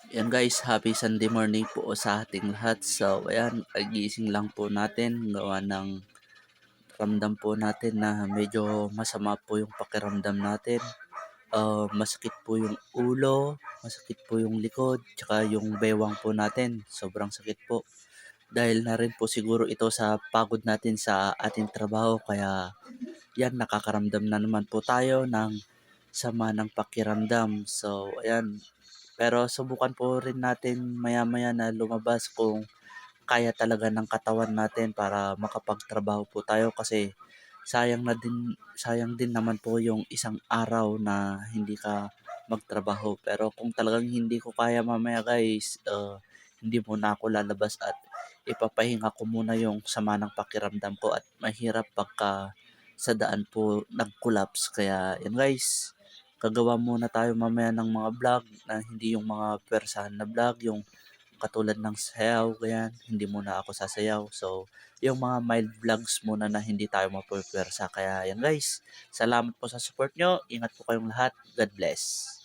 Yan guys, happy Sunday morning po sa ating lahat. So ayan, gising lang po natin. Gawa ng ramdam po natin na medyo masama po yung pakiramdam natin. Masakit po yung ulo, masakit po yung likod, tsaka yung bewang po natin. Sobrang sakit po. Dahil na rin po siguro ito sa pagod natin sa ating trabaho. Kaya yan, nakakaramdam na naman po tayo ng sama ng pakiramdam. So ayan, pero subukan po rin natin maya-maya na lumabas kung kaya talaga ng katawan natin para makapagtrabaho po tayo kasi sayang din naman po yung isang araw na hindi ka magtrabaho. Pero kung talagang hindi ko kaya mamaya guys, hindi muna ako lalabas at ipapahinga ko muna yung sama ng pakiramdam ko at mahirap pagka sa daan po nag-collapse. Kaya yan guys, gagawa muna tayo mamaya ng mga vlog na hindi yung mga persahan na vlog, yung katulad ng sayaw, ganyan, hindi muna ako sasayaw. So, yung mga mild vlogs muna na hindi tayo mapupwersa. Kaya yan guys, salamat po sa support nyo. Ingat po kayong lahat. God bless.